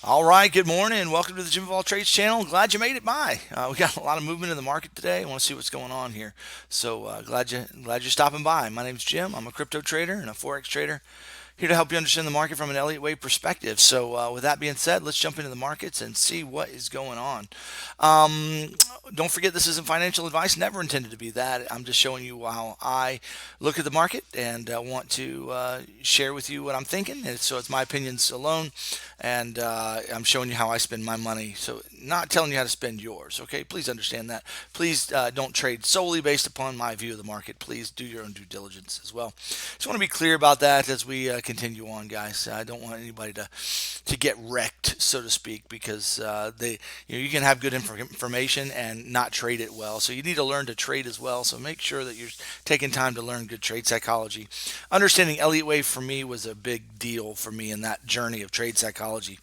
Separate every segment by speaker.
Speaker 1: All right, good morning. Welcome to the Jim of All Trades channel. Glad you made it by. We got a lot of movement in the market today. I want to see what's going on here. So glad you're stopping by. My name's Jim. I'm a crypto trader and a forex trader here to help you understand the market from an Elliott Wave perspective. So with that being said, let's jump into the markets and see what is going on. Um, don't forget, this isn't financial advice. Never intended to be that. I'm just showing you how I look at the market and want to share with you what I'm thinking. And so it's my opinions alone, and I'm showing you how I spend my money. So not telling you how to spend yours. Okay, please understand that. Please don't trade solely based upon my view of the market. Please do your own due diligence as well. Just want to be clear about that as we continue on, guys. I don't want anybody to get wrecked, so to speak, because you can have good information and not trade it well. So you need to learn to trade as well. So make sure that you're taking time to learn good trade psychology. Understanding Elliott Wave for me was a big deal for me in that journey of trade psychology.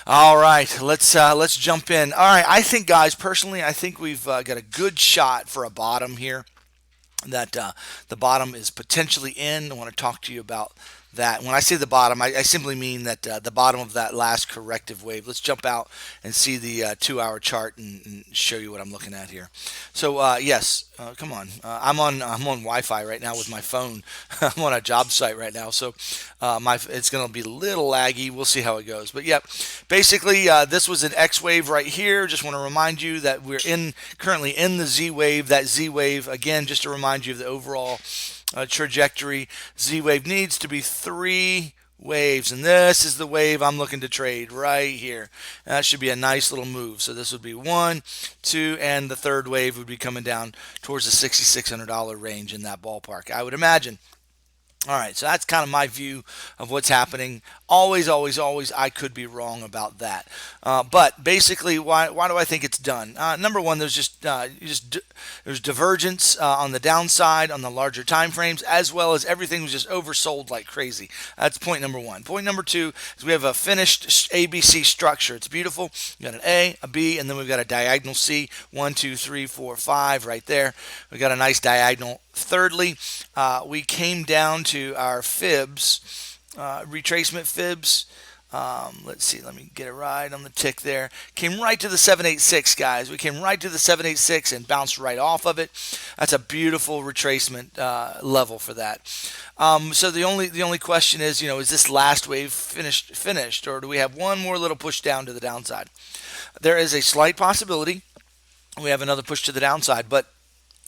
Speaker 1: All right, let's jump in. All right, I think, guys, personally, I think we've got a good shot for a bottom here. That the bottom is potentially in. I want to talk to you about that. When I say the bottom, I simply mean that the bottom of that last corrective wave. Let's jump out and see the 2-hour chart and show you what I'm looking at here. So yes, come on. I'm on Wi-Fi right now with my phone. I'm on a job site right now, so it's going to be a little laggy. We'll see how it goes. But yeah, basically this was an X wave right here. Just want to remind you that we're currently in the Z wave. That Z wave, again, just to remind you of the overall trajectory. Z wave needs to be 3 waves, and this is the wave I'm looking to trade right here. That should be a nice little move. So this would be 1, 2, and the third wave would be coming down towards the $6,600 range, in that ballpark, I would imagine. All right, so that's kind of my view of what's happening. Always, always, always, I could be wrong about that. But basically, why do I think it's done? Number one, there's divergence on the downside on the larger time frames, as well as everything was just oversold like crazy. That's point number one. Point number two is we have a finished ABC structure. It's beautiful. We got an A, a B, and then we've got a diagonal C. 1, 2, 3, 4, 5 right there. We got a nice diagonal. Thirdly, we came down to our fibs, retracement fibs. Let's see, let me get it right on the tick there. Came right to the 786, guys. We came right to the 786 and bounced right off of it. That's a beautiful retracement level for that. So the only question is, is this last wave finished, or do we have one more little push down to the downside? There is a slight possibility we have another push to the downside, but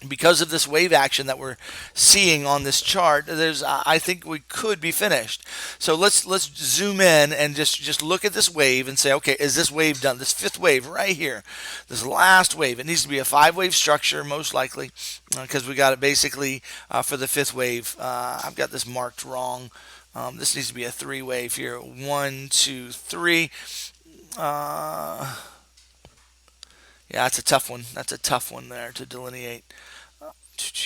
Speaker 1: because of this wave action that we're seeing on this chart, I think we could be finished. So let's zoom in and just look at this wave and say, okay, is this wave done? This fifth wave right here, this last wave, it needs to be a 5-wave structure most likely, because we got it basically for the fifth wave. I've got this marked wrong. This needs to be a 3-wave here. 1, 2, 3. Yeah, that's a tough one. That's a tough one there to delineate.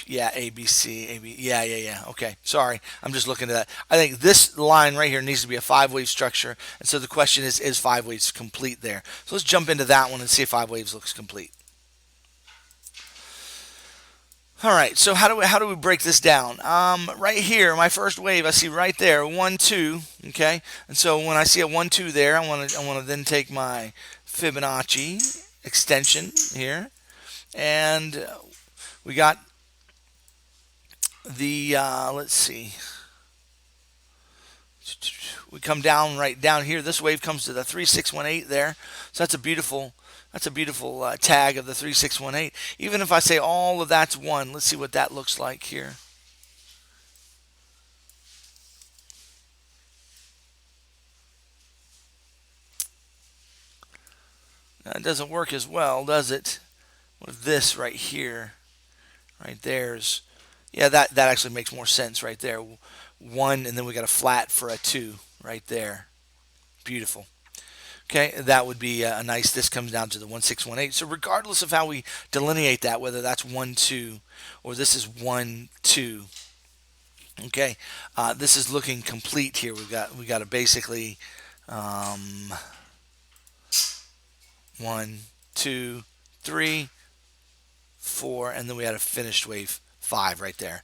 Speaker 1: Yeah, A, B, C, A, B. Yeah. Okay, sorry. I'm just looking at that. I think this line right here needs to be a 5-wave structure. And so the question is 5 waves complete there? So let's jump into that one and see if 5 waves looks complete. All right, so how do we break this down? Right here, my first wave, I see right there, 1, 2, okay? And so when I see a 1, 2 there, I want to then take my Fibonacci extension here, and we got the let's see, we come down right down here. This wave comes to the 3618 there, so that's a beautiful tag of the 3618. Even if I say all of that's 1, let's see what that looks like here. It doesn't work as well, does it? With this right here, right there's, yeah, that actually makes more sense right there. 1, and then we got a flat for a 2 right there. Beautiful. Okay, that would be a nice, this comes down to the 1618. So regardless of how we delineate that, whether that's 1, 2, or this is 1, 2, okay, this is looking complete here. We got to basically 1, 2, 3, 4, and then we had a finished wave 5 right there.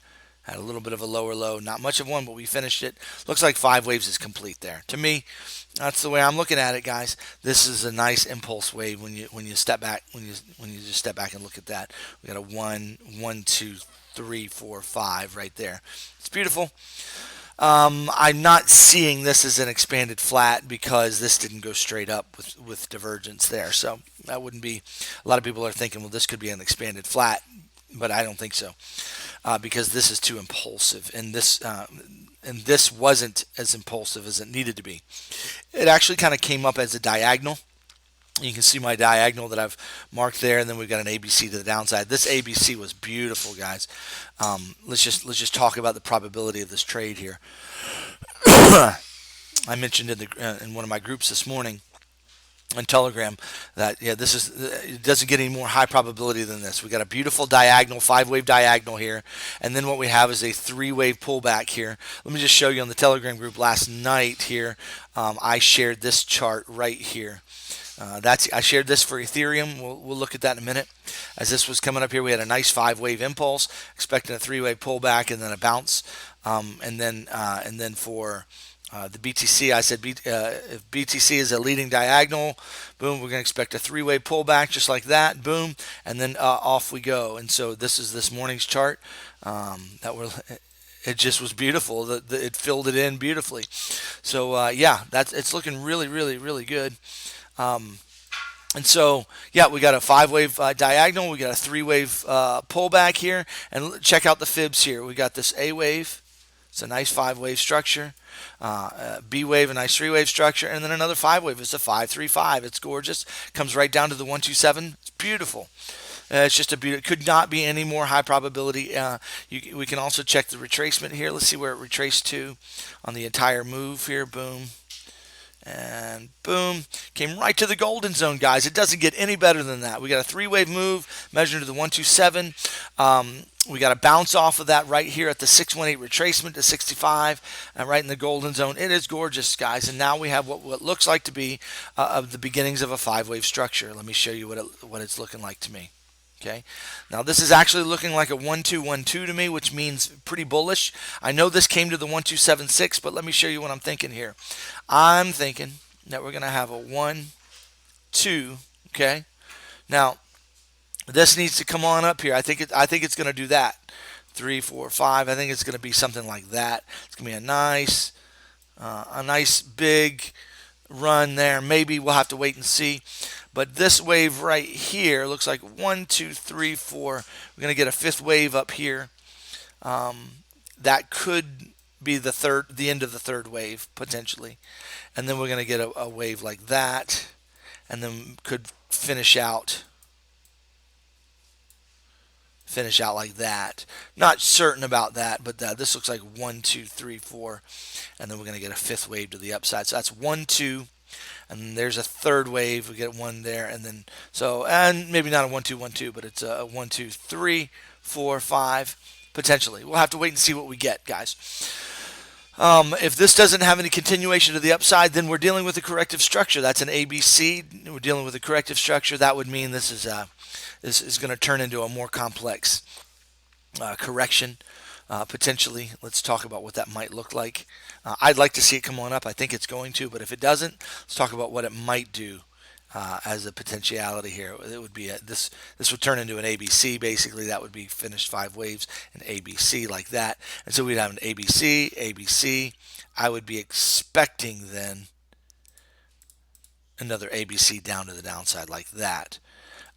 Speaker 1: Had a little bit of a lower low, not much of one, but we finished it. Looks like 5 waves is complete there. To me, that's the way I'm looking at it, guys. This is a nice impulse wave when you step back, when you just step back and look at that. We got a 1, 2, 3, 4, 5 right there. It's beautiful. I'm not seeing this as an expanded flat because this didn't go straight up with divergence there. So that wouldn't be, a lot of people are thinking, well, this could be an expanded flat, but I don't think so because this is too impulsive, and this wasn't as impulsive as it needed to be. It actually kind of came up as a diagonal. You can see my diagonal that I've marked there, and then we've got an ABC to the downside. This ABC was beautiful, guys. Let's just talk about the probability of this trade here. I mentioned in one of my groups this morning on Telegram that it doesn't get any more high probability than this. We got a beautiful diagonal, 5-wave diagonal here, and then what we have is a 3-wave pullback here. Let me just show you on the Telegram group last night here. I shared this chart right here. I shared this for Ethereum. We'll look at that in a minute. As this was coming up here, we had a nice 5-wave impulse, expecting a 3-wave pullback and then a bounce, and then for the BTC, I said if BTC is a leading diagonal, boom, we're going to expect a 3-wave pullback just like that, boom, and then off we go. And so this is this morning's chart it just was beautiful. It filled it in beautifully. So yeah, it's looking really, really, really good. And so, yeah, we got a 5-wave diagonal. We got a 3-wave pullback here. And check out the fibs here. We got this A wave. It's a nice 5-wave structure. B wave, a nice 3-wave structure. And then another 5-wave. It's a 5-3-5. It's gorgeous. Comes right down to the 127. It's beautiful. It's just it could not be any more high probability. We can also check the retracement here. Let's see where it retraced to on the entire move here. Boom. And boom, came right to the golden zone, guys. It doesn't get any better than that. We got a 3-wave move measured to the 127. We got a bounce off of that right here at the 618 retracement to 65, and right in the golden zone. It is gorgeous, guys. And now we have what looks like to be of the beginnings of a 5-wave structure. Let me show you what it's looking like to me. Okay, now this is actually looking like a 1-2-1-2 to me, which means pretty bullish. I know this came to the 1-2-7-6, but let me show you what I'm thinking here. I'm thinking that we're going to have a 1-2. Okay, now this needs to come on up here. I think it's going to do that. 3, 4, 5. I think it's going to be something like that. It's going to be a nice big run there. Maybe we'll have to wait and see. But this wave right here looks like 1, 2, 3, 4. We're going to get a 5th wave up here. That could be the end of the 3rd wave potentially, and then we're going to get a wave like that, and then could finish out like that. Not certain about that, but this looks like 1, 2, 3, 4, and then we're going to get a 5th wave to the upside. So that's 1, 2. And there's a 3rd wave. We get one there, and then and maybe not a 1-2-1-2, but it's a 1, 2, 3, 4, 5 potentially. We'll have to wait and see what we get, guys. If this doesn't have any continuation to the upside, then we're dealing with a corrective structure. That's an ABC. We're dealing with a corrective structure. That would mean this is going to turn into a more complex correction. Potentially. Let's talk about what that might look like. I'd like to see it come on up. I think it's going to, but if it doesn't, let's talk about what it might do as a potentiality here. It would be this would turn into an ABC. Basically, that would be finished 5 waves, an ABC like that, and so we'd have an ABC, ABC. I would be expecting then another ABC down to the downside like that.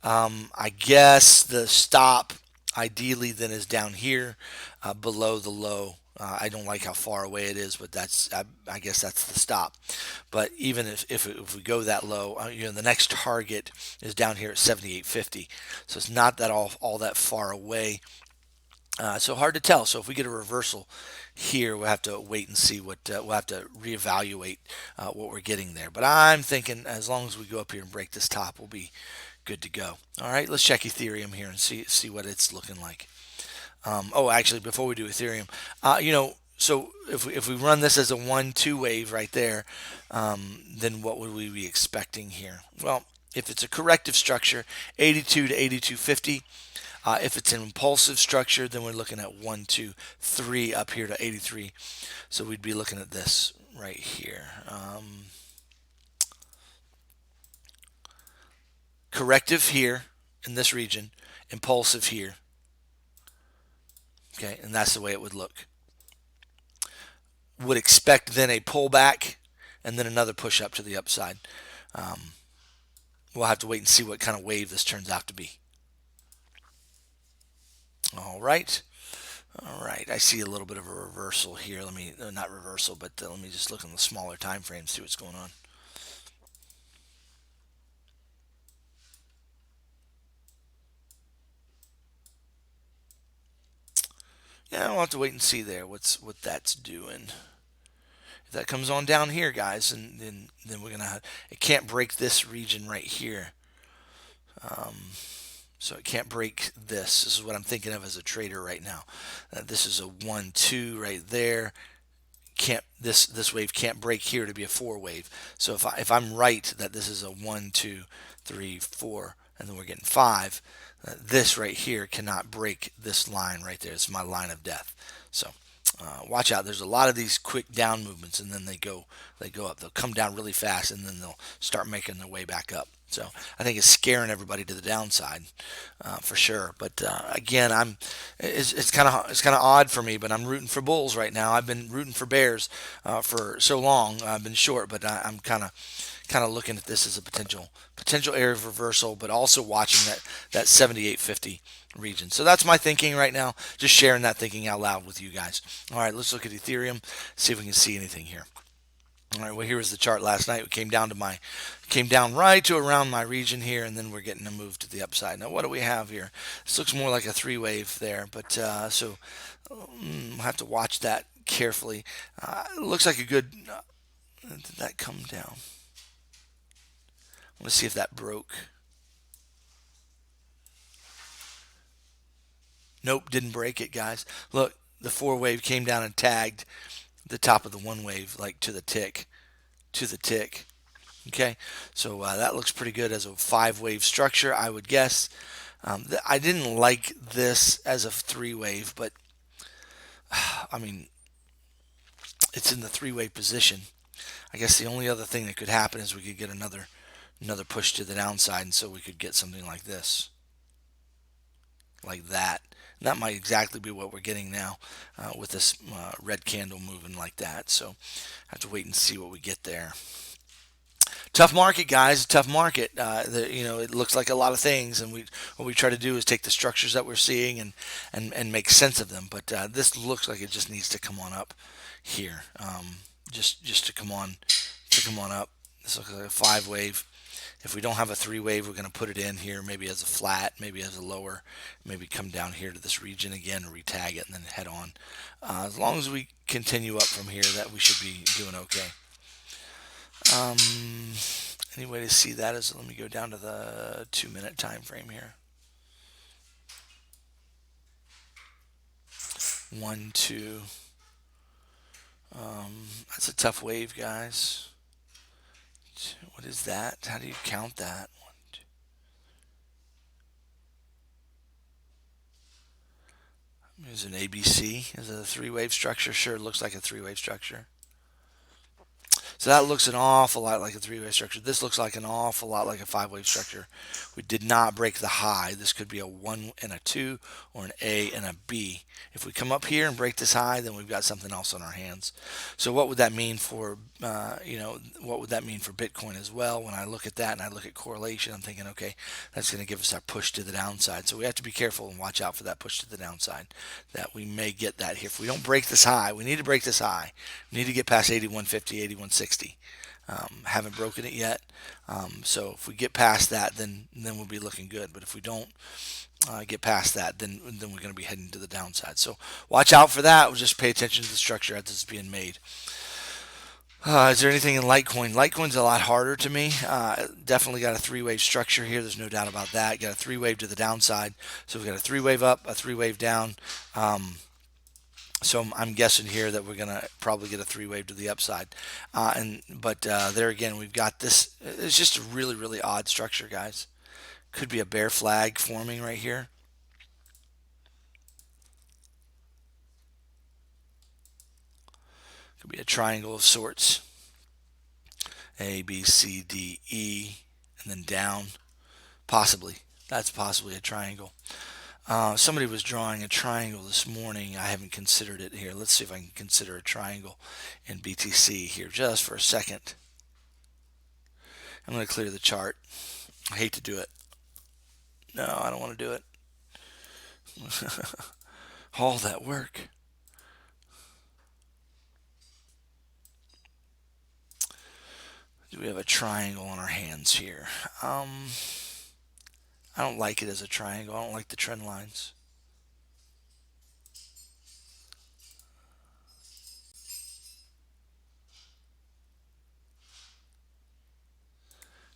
Speaker 1: I guess the stop ideally then is down here below the low. I don't like how far away it is, but I guess that's the stop. But even if we go that low, the next target is down here at 78.50, so it's not that all that far away. So hard to tell. So if we get a reversal here, we'll have to wait and see what we'll have to reevaluate what we're getting there. But I'm thinking as long as we go up here and break this top, we'll be good to go. All right, let's check Ethereum here and see what it's looking like. Actually, before we do Ethereum, so if we run this as a 1-2 wave right there, then what would we be expecting here? Well, if it's a corrective structure, 82 to 82.50, If it's an impulsive structure, then we're looking at 1, 2, 3 up here to 83. So we'd be looking at this right here. Corrective here in this region, impulsive here. Okay, and that's the way it would look. Would expect then a pullback and then another push up to the upside. We'll have to wait and see what kind of wave this turns out to be. All right. All right. I see a little bit of a reversal here. Let me, not reversal, but let me just look on the smaller time frame, see what's going on. Yeah, we'll have to wait and see there what that's doing. If that comes on down here, guys, and then we're gonna it can't break this region right here. So it can't break this. This is what I'm thinking of as a trader right now. This is a 1, 2 right there. Can't this wave can't break here to be a 4 wave. So if I'm right that this is a 1, 2, 3, 4, and then we're getting 5, this right here cannot break this line right there. It's my line of death. So watch out. There's a lot of these quick down movements, and then they go up. They'll come down really fast, and then they'll start making their way back up. So I think it's scaring everybody to the downside for sure. But again, it's kind of odd for me, but I'm rooting for bulls right now. I've been rooting for bears for so long. I've been short, but I'm kind of looking at this as a potential area of reversal, but also watching that 78.50 region. So that's my thinking right now. Just sharing that thinking out loud with you guys. All right, let's look at Ethereum, see if we can see anything here. All right, well, here was the chart last night. It came down right to around my region here, and then we're getting a move to the upside. Now, what do we have here? This looks more like a 3 wave there, but so we'll have to watch that carefully. It looks like a good. Did that come down? I want to see if that broke. Nope, didn't break it, guys. Look, the 4 wave came down and tagged the top of the 1 wave, like to the tick. Okay, so that looks pretty good as a 5 wave structure, I would guess. I didn't like this as a 3 wave, but I mean, it's in the 3 wave position. I guess the only other thing that could happen is we could get another push to the downside, and so we could get something like this, like that. And that might exactly be what we're getting now with this red candle moving like that. So I have to wait and see what we get there. Tough market, guys. Tough market. It looks like a lot of things, and what we try to do is take the structures that we're seeing and make sense of them. But this looks like it just needs to come on up here, just to come on up. This looks like a 5 wave. If we don't have a 3 wave, we're going to put it in here, maybe as a flat, maybe as a lower, maybe come down here to this region again, retag it, and then head on. As long as we continue up from here, that we should be doing okay. Any way to see that is, let me go down to the 2-minute time frame here. 1, 2. That's a tough wave, guys. What is that? How do you count that? 1, 2. There's an ABC. Is it a 3 wave structure? Sure, it looks like a 3 wave structure. So that looks an awful lot like a 3 wave structure. This looks like an awful lot like a 5 wave structure. We did not break the high. This could be a 1 and a 2 or an A and a B. If we come up here and break this high, then we've got something else on our hands. So what would that mean for, what would that mean for Bitcoin as well? When I look at that and I look at correlation, I'm thinking, okay, that's going to give us our push to the downside. So we have to be careful and watch out for that push to the downside, that we may get that here. If we don't break this high, we need to break this high. We need to get past 81.50, 81.60. Haven't broken it yet. So if we get past that, then we'll be looking good. But if we don't get past that, then we're going to be heading to the downside. So watch out for that. We'll just pay attention to the structure as it's being made. Is there anything in Litecoin? Litecoin's a lot harder to me. Definitely got a 3 wave structure here. There's no doubt about that. Got a 3 wave to the downside. So we've got a 3 wave up, a 3 wave down. So I'm guessing here that we're going to probably get a 3 wave to the upside. But there again, we've got this. It's just a really, really odd structure, guys. Could be a bear flag forming right here. Could be a triangle of sorts. A, B, C, D, E, and then down. Possibly. That's possibly a triangle. Somebody was drawing a triangle this morning. I haven't considered it here. Let's see if I can consider a triangle in BTC here just for a second. I'm going to clear the chart. I hate to do it. No, I don't want to do it. All that work. Do we have a triangle on our hands here? I don't like it as a triangle. I don't like the trend lines.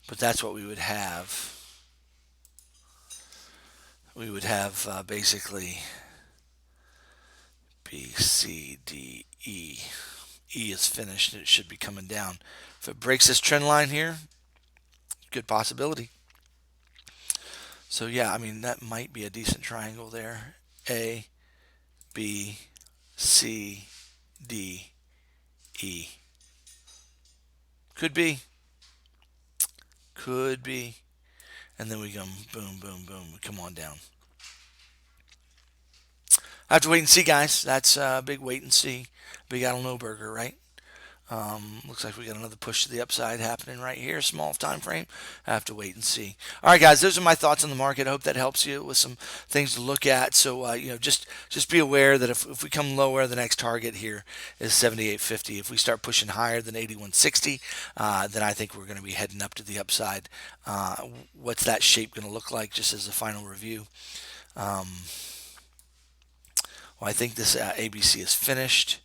Speaker 1: But that's what we would have. We would have basically B, C, D, E. E is finished. It should be coming down. If it breaks this trend line here, good possibility. So yeah, I mean, that might be a decent triangle there. A, B, C, D, E. Could be. Could be. And then we go boom, boom, boom. We come on down. I have to wait and see, guys. That's a big wait and see. Big I don't know burger, right? Looks like we got another push to the upside happening right here. Small time frame. I have to wait and see. All right, guys. Those are my thoughts on the market. I hope that helps you with some things to look at. So just be aware that if we come lower, the next target here is 78.50. If we start pushing higher than 81.60, then I think we're going to be heading up to the upside. What's that shape going to look like? Just as a final review. Well, I think this ABC is finished.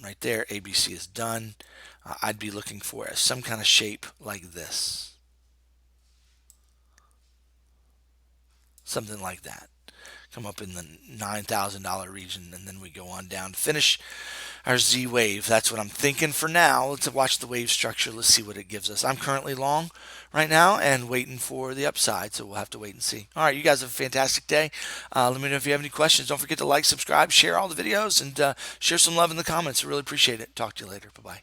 Speaker 1: Right there, ABC is done. I'd be looking for some kind of shape like this. Something like that. Come up in the $9,000 region, and then we go on down. Finish our Z wave. That's what I'm thinking for now. Let's watch the wave structure. Let's see what it gives us. I'm currently long right now and waiting for the upside, so we'll have to wait and see. All right, you guys have a fantastic day. Let me know if you have any questions. Don't forget to like, subscribe, share all the videos, and share some love in the comments. I really appreciate it. Talk to you later. Bye-bye.